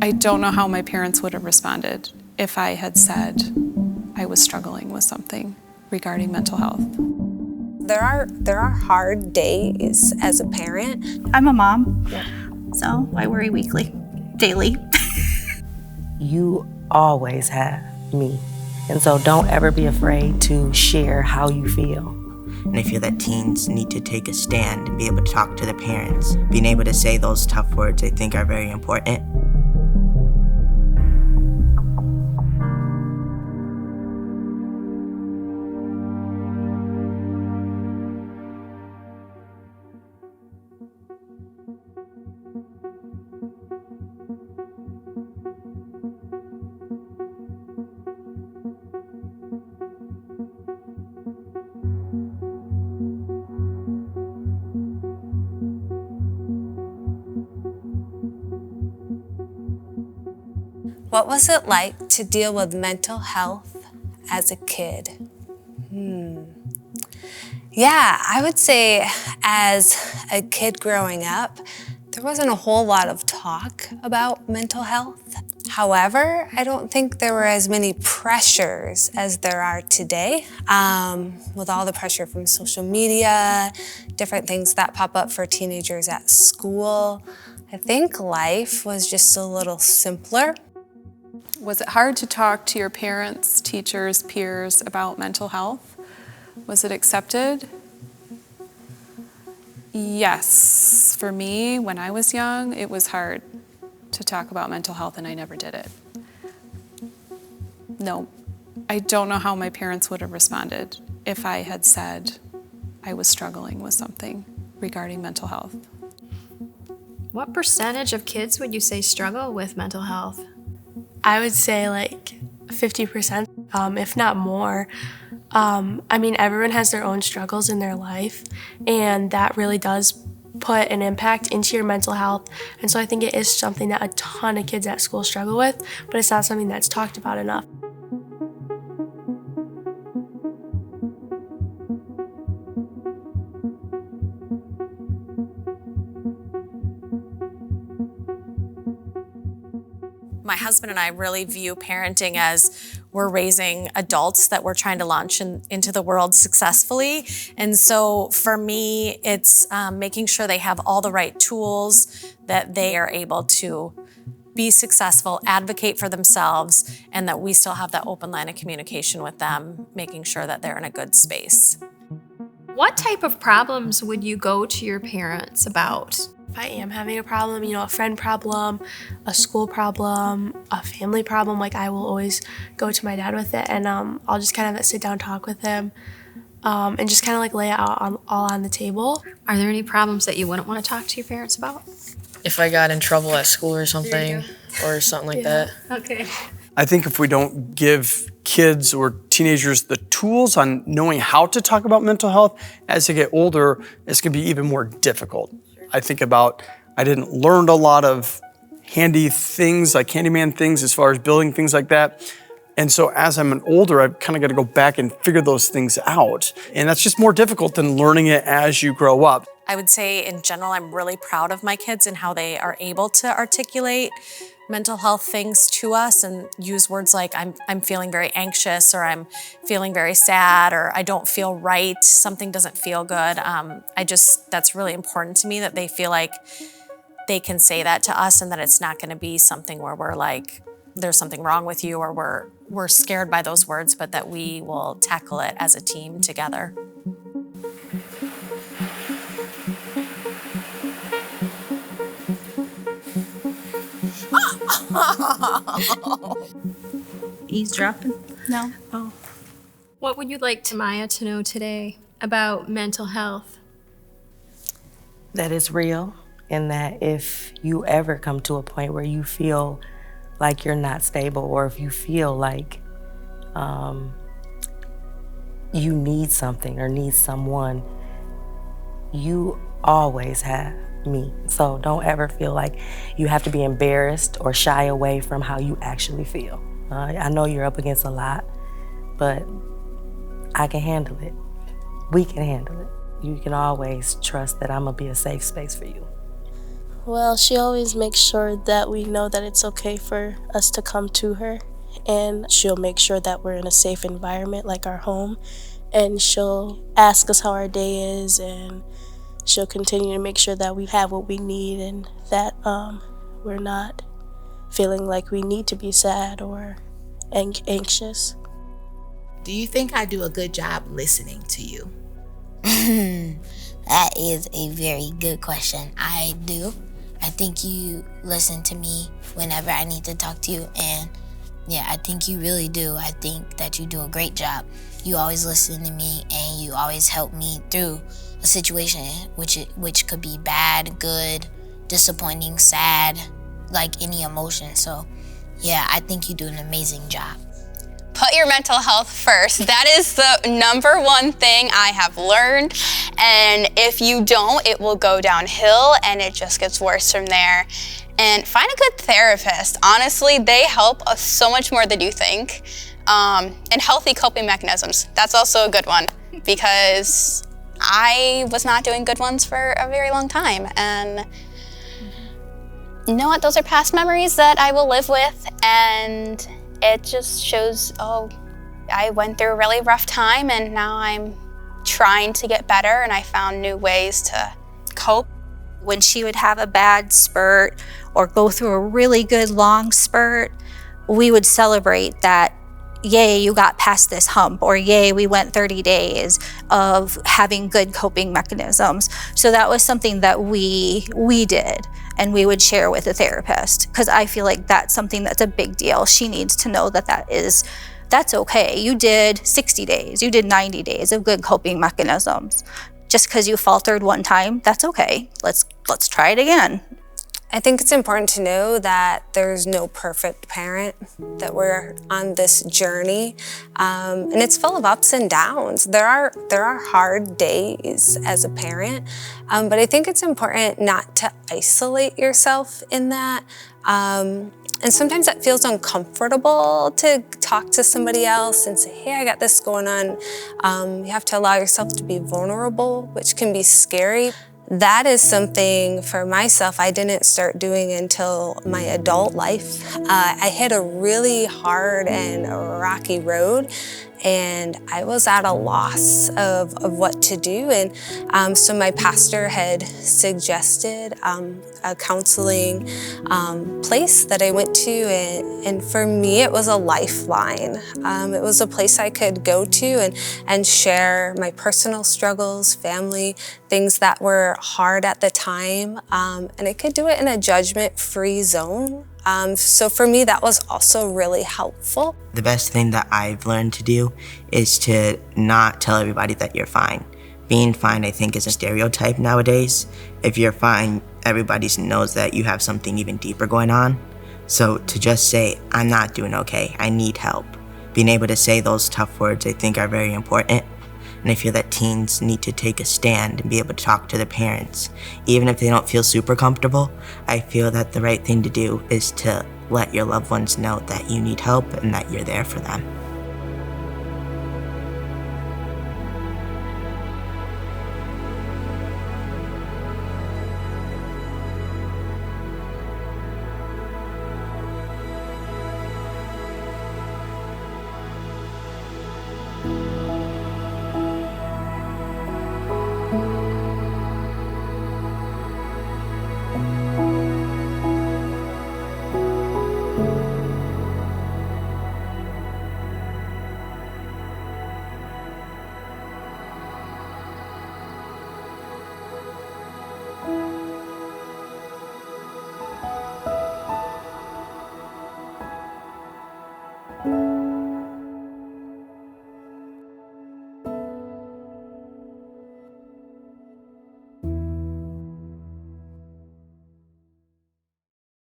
I don't know how my parents would have responded if I had said I was struggling with something regarding mental health. There are hard days as a parent. I'm a mom, so I worry weekly, daily. You always have me. And so don't ever be afraid to share how you feel. And I feel that teens need to take a stand and be able to talk to their parents. Being able to say those tough words, I think, are very important. What was it like to deal with mental health as a kid? Yeah, I would say as a kid growing up, there wasn't a whole lot of talk about mental health. However, I don't think there were as many pressures as there are today. With all the pressure from social media, different things that pop up for teenagers at school, I think life was just a little simpler. Was it hard to talk to your parents, teachers, peers about mental health? Was it accepted? Yes. For me, when I was young, it was hard to talk about mental health, and I never did it. No, I don't know how my parents would have responded if I had said I was struggling with something regarding mental health. What percentage of kids would you say struggle with mental health? I would say like 50%, if not more. I mean, everyone has their own struggles in their life, and that really does put an impact into your mental health. And so I think it is something that a ton of kids at school struggle with, but it's not something that's talked about enough. My husband and I really view parenting as we're raising adults that we're trying to launch into the world successfully. And so for me, it's making sure they have all the right tools, that they are able to be successful, advocate for themselves, and that we still have that open line of communication with them, making sure that they're in a good space. What type of problems would you go to your parents about? If I am having a problem, a friend problem, a school problem, a family problem, like I will always go to my dad with it, and I'll just kind of sit down, talk with him, and just kind of like lay it out all on the table. Are there any problems that you wouldn't want to talk to your parents about? If I got in trouble at school or something, or something like that. Okay. I think if we don't give kids or teenagers the tools on knowing how to talk about mental health as they get older, it's going to be even more difficult. I think about, I didn't learn a lot of handy things, like handyman things, as far as building things like that. And so as I'm older, I've kind of got to go back and figure those things out. And that's just more difficult than learning it as you grow up. I would say in general, I'm really proud of my kids and how they are able to articulate mental health things to us and use words like I'm feeling very anxious, or I'm feeling very sad, or I don't feel right, something doesn't feel good. That's really important to me, that they feel like they can say that to us and that it's not going to be something where we're like, there's something wrong with you, or we're scared by those words, but that we will tackle it as a team together. Eavesdropping? No. Oh. What would you like Tamaya to know today about mental health? That it's real, and that if you ever come to a point where you feel like you're not stable, or if you feel like you need something or need someone, you always have me. So don't ever feel like you have to be embarrassed or shy away from how you actually feel. I know you're up against a lot, but I can handle it. We can handle it. You can always trust that I'm gonna be a safe space for you. Well, she always makes sure that we know that it's okay for us to come to her, and she'll make sure that we're in a safe environment like our home, and she'll ask us how our day is, and she'll continue to make sure that we have what we need and that we're not feeling like we need to be sad or anxious. Do you think I do a good job listening to you? That is a very good question. I do. I think you listen to me whenever I need to talk to you, and yeah, I think you really do. I think that you do a great job. You always listen to me, and you always help me through a situation, which could be bad, good, disappointing, sad, like any emotion. So yeah, I think you do an amazing job. Put your mental health first. That is the number one thing I have learned. And if you don't, it will go downhill and it just gets worse from there. And find a good therapist. Honestly, they help us so much more than you think. And healthy coping mechanisms. That's also a good one because I was not doing good ones for a very long time. And you know what? Those are past memories that I will live with. And it just shows, oh, I went through a really rough time and now I'm trying to get better and I found new ways to cope. When she would have a bad spurt or go through a really good long spurt, we would celebrate that, yay, you got past this hump, or yay, we went 30 days of having good coping mechanisms. So that was something that we did, and we would share with a therapist, because I feel like that's something that's a big deal. She needs to know that that's okay. You did 60 days, you did 90 days of good coping mechanisms. Just because you faltered one time, that's okay. Let's try it again. I think it's important to know that there's no perfect parent, that we're on this journey, and it's full of ups and downs. There are hard days as a parent, but I think it's important not to isolate yourself in that. And sometimes that feels uncomfortable to talk to somebody else and say, hey, I got this going on. You have to allow yourself to be vulnerable, which can be scary. That is something for myself I didn't start doing until my adult life. I hit a really hard and rocky road, and I was at a loss of what to do. And so my pastor had suggested a counseling place that I went to, and for me it was a lifeline. It was a place I could go to and share my personal struggles, family, things that were hard at the time, and I could do it in a judgment-free zone. So for me, that was also really helpful. The best thing that I've learned to do is to not tell everybody that you're fine. Being fine, I think, is a stereotype nowadays. If you're fine, everybody knows that you have something even deeper going on. So to just say, I'm not doing okay, I need help. Being able to say those tough words, I think, are very important. And I feel that teens need to take a stand and be able to talk to their parents. Even if they don't feel super comfortable, I feel that the right thing to do is to let your loved ones know that you need help and that you're there for them.